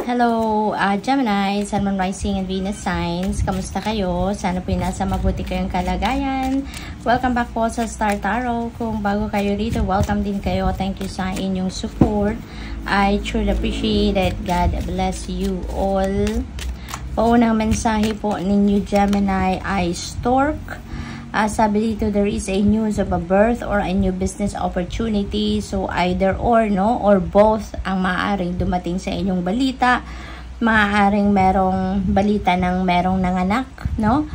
Hello, Gemini, Sun, Moon, Rising, and Venus signs. Kamusta kayo? Sana po nasa mabuti kayong kalagayan. Welcome back po sa Star Tarot. Kung bago kayo dito, welcome din kayo. Thank you sa inyong support. I truly appreciate it. God bless you all. Paunang mensahe po ninyo, Gemini, ay Stork. Sabi dito, there is a news of a birth or a new business opportunity. So, either or, no? Or both ang maaaring dumating sa inyong balita. Maaaring merong balita ng merong nanganak, no?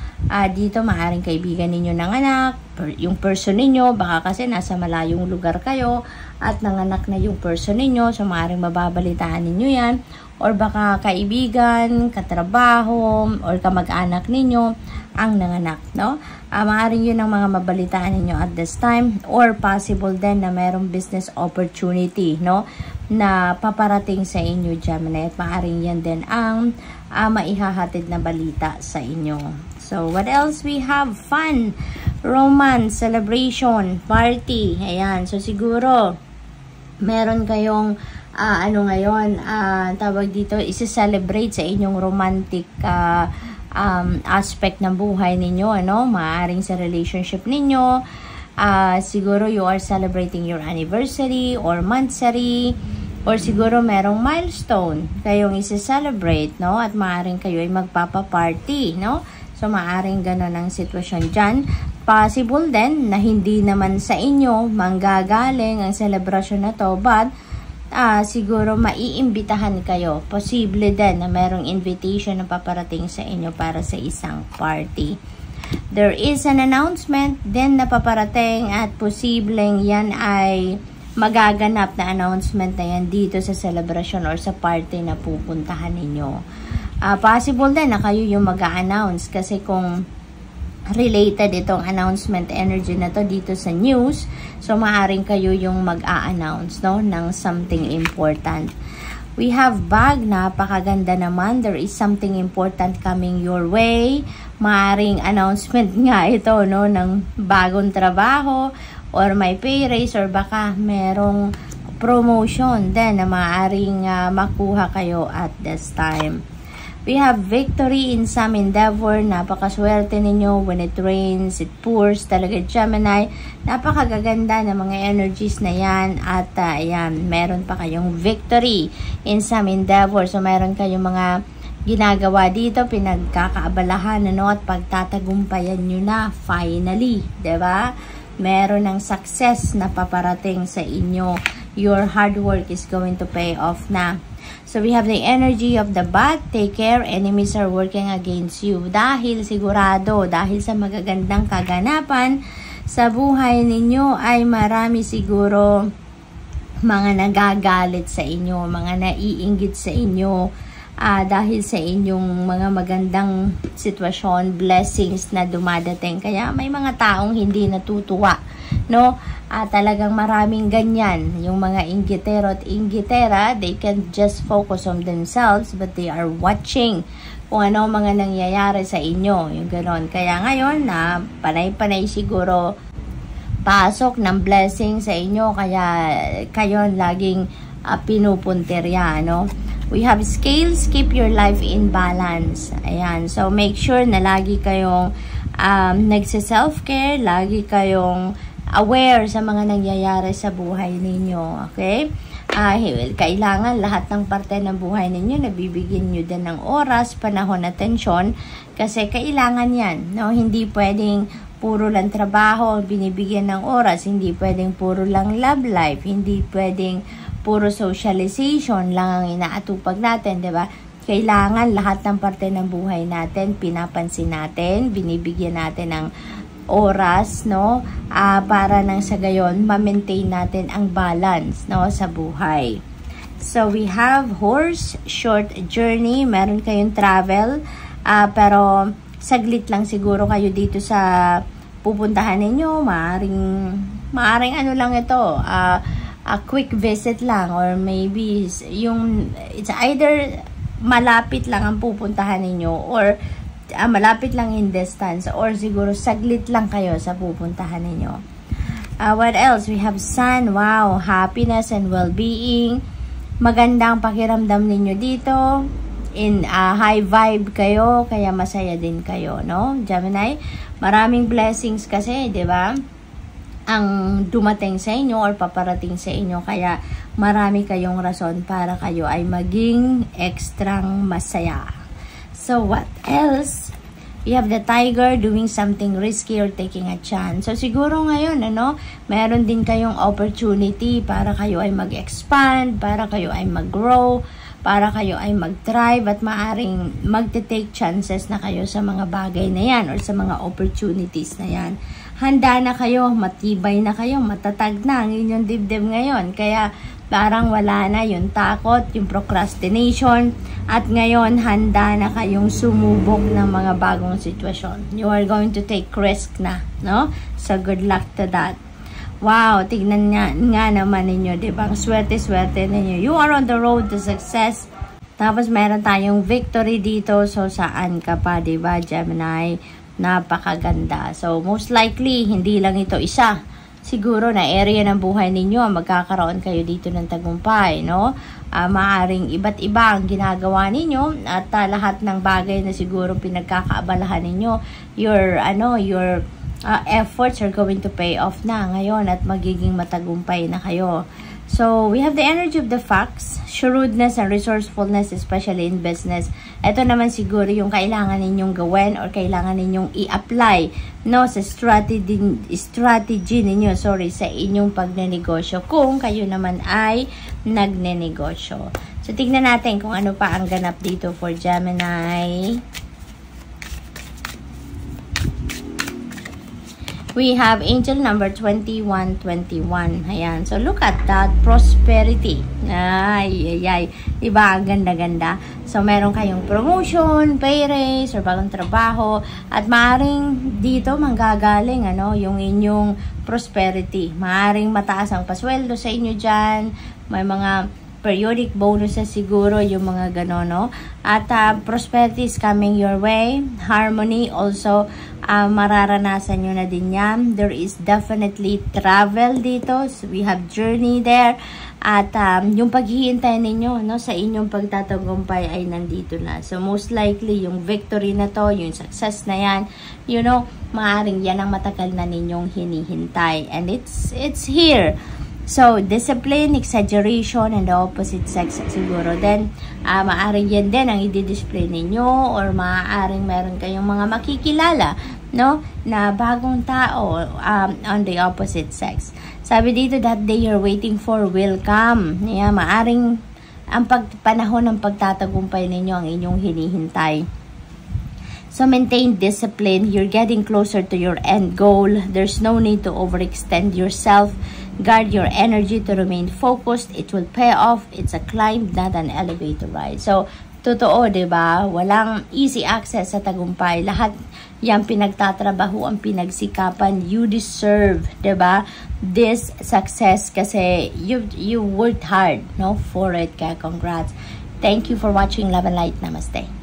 Dito, maaaring kaibigan ninyo nanganak. Yung person ninyo, baka kasi nasa malayong lugar kayo at nanganak na yung person ninyo. So, maaaring mababalitaan ninyo yan. Or baka kaibigan, katrabaho, or kamag-anak ninyo ang nanganak, no? Maaaring yun ang mga mabalitaan ninyo at this time, or possible din na mayroong business opportunity, no, na paparating sa inyo, Gemini, at maaaring yan din ang maihahatid na balita sa inyo. So, what else we have? Fun, romance, celebration, party, ayan. So, siguro, meron kayong ngayon, tawag dito, isi-celebrate sa inyong romantic aspect ng buhay ninyo, ano? Maaring sa relationship ninyo, siguro you are celebrating your anniversary or monthsary, or siguro merong milestone kayong isi-celebrate, no? At maaring kayo ay magpapa-party, no? So, maaring ganon ang sitwasyon dyan. Possible din na hindi naman sa inyo manggagaling ang celebration na to, but siguro maiimbitahan kayo. Posible din na merong invitation na paparating sa inyo para sa isang party. There is an announcement din na paparating at posibleng yan ay magaganap na announcement na yan dito sa celebration or sa party na pupuntahan ninyo. Possible din na kayo yung mag-a-announce kasi kung related itong announcement energy na to dito sa news, so maaring kayo yung mag-a-announce, no, ng something important. We have bag, napakaganda naman. There is something important coming your way. Maaring announcement nga ito, no, ng bagong trabaho or may pay raise or baka merong promotion din na maaring makuha kayo at this time. We have victory in some endeavor. Napakaswerte ninyo. When it rains, it pours. Talaga, Gemini. Napakagaganda ng mga energies na yan. At ayan, meron pa kayong victory in some endeavor. So, meron kayong mga ginagawa dito. Pinagkakaabalahan, ano, at pagtatagumpayan nyo na. Finally. Diba? Meron ng success na paparating sa inyo. Your hard work is going to pay off na. So, we have the energy of the bat. Take care. Enemies are working against you. Dahil sigurado, dahil sa magagandang kaganapan sa buhay ninyo ay marami siguro mga nagagalit sa inyo, mga naiinggit sa inyo dahil sa inyong mga magandang sitwasyon, blessings na dumadating. Kaya may mga taong hindi natutuwa, no? Talagang maraming ganyan. Yung mga inggitero at inggitera, they can just focus on themselves, but they are watching kung ano mga nangyayari sa inyo. Yung ganon. Kaya ngayon, panay-panay siguro pasok ng blessing sa inyo. Kaya kayo laging pinupuntirya, no? We have scales. Keep your life in balance. Ayan. So, make sure na lagi kayong nagsa-self-care. Lagi kayong aware sa mga nangyayari sa buhay ninyo. Okay? Kailangan lahat ng parte ng buhay ninyo nabibigyan nyo din ng oras, panahon, atensyon. Kasi kailangan yan. No? Hindi pwedeng puro lang trabaho binibigyan ng oras. Hindi pwedeng puro lang love life. Hindi pwedeng puro socialization lang ang inaatupag natin, diba? Kailangan lahat ng parte ng buhay natin, pinapansin natin, binibigyan natin ng oras, no? Para nang sa gayon, ma-maintain natin ang balance, no, sa buhay. So, we have horse, short journey. Meron kayong travel, pero saglit lang siguro kayo dito sa pupuntahan ninyo. Maaring ano lang ito, a quick visit lang, or maybe it's either malapit lang ang pupuntahan ninyo or malapit lang in distance, or siguro saglit lang kayo sa pupuntahan ninyo. What else? We have sun. Wow, happiness and well-being. magandang pakiramdam ninyo dito. In high vibe kayo, kaya masaya din kayo, no? Gemini, maraming blessings kasi, di ba? Ang dumating sa inyo or paparating sa inyo, kaya marami kayong rason para kayo ay maging ekstrang masaya. So, what else? You have the tiger doing something risky or taking a chance. So, siguro ngayon, meron din kayong opportunity para kayo ay mag-expand, para kayo ay mag-grow, para kayo ay mag-thrive at maaring mag-take chances na kayo sa mga bagay na yan or sa mga opportunities na yan. Handa na kayo, matibay na kayo, matatag na ang inyong dibdib ngayon. Kaya parang wala na yung takot, yung procrastination, at ngayon handa na kayong sumubok ng mga bagong sitwasyon. You are going to take risk na, no? So good luck to that. Wow, tignan nga naman ninyo, diba? Swerte-swerte ninyo. You are on the road to success. Tapos meron tayong victory dito. So, saan ka pa, diba, Gemini? Napakaganda. So, most likely, hindi lang ito isa. Siguro na area ng buhay ninyo, magkakaroon kayo dito ng tagumpay, no? Maaring iba't iba ang ginagawa ninyo at lahat ng bagay na siguro pinagkakaabalahan ninyo, your efforts are going to pay off na ngayon at magiging matagumpay na kayo. So, we have the energy of the facts, shrewdness and resourcefulness, especially in business. Ito naman siguro yung kailangan ninyong gawin or kailangan ninyong i-apply, no, sa strategy ninyo, sa inyong pagnenegosyo kung kayo naman ay nagnenegosyo. So, tignan natin kung ano pa ang ganap dito for Gemini. We have angel number 2121. Ayan. So, look at that. Prosperity. Ay. Diba? Ang ganda-ganda. So, meron kayong promotion, pay raise, or bagong trabaho. At maaring dito manggagaling, yung inyong prosperity. Maaring mataas ang pasweldo sa inyo dyan. May mga periodic bonuses siguro, yung mga gano'n, no? At prosperity is coming your way. Harmony also, mararanasan nyo na din yan. There is definitely travel dito. So, we have journey there. At yung paghihintay ninyo, no, sa inyong pagtatagumpay ay nandito na. So, most likely, yung victory na to, yung success na yan, maaring yan ang matagal na ninyong hinihintay. And it's here. So, discipline, exaggeration, and the opposite sex siguro. Then, maaaring yan din ang i-display ninyo or maaaring meron kayong mga makikilala, no, na bagong tao on the opposite sex. Sabi dito, that day you're waiting for will come. Yeah, maaaring ang panahon ng pagtatagumpay ninyo ang inyong hinihintay. So, maintain discipline. You're getting closer to your end goal. There's no need to overextend yourself. Guard your energy to remain focused. It will pay off. It's a climb, not an elevator ride. So, totoo, diba? Walang easy access sa tagumpay. Lahat yung pinagtatrabaho, ang pinagsikapan. You deserve, diba? This success kasi you worked hard, no, for it. Kaya congrats. Thank you for watching Love and Light. Namaste.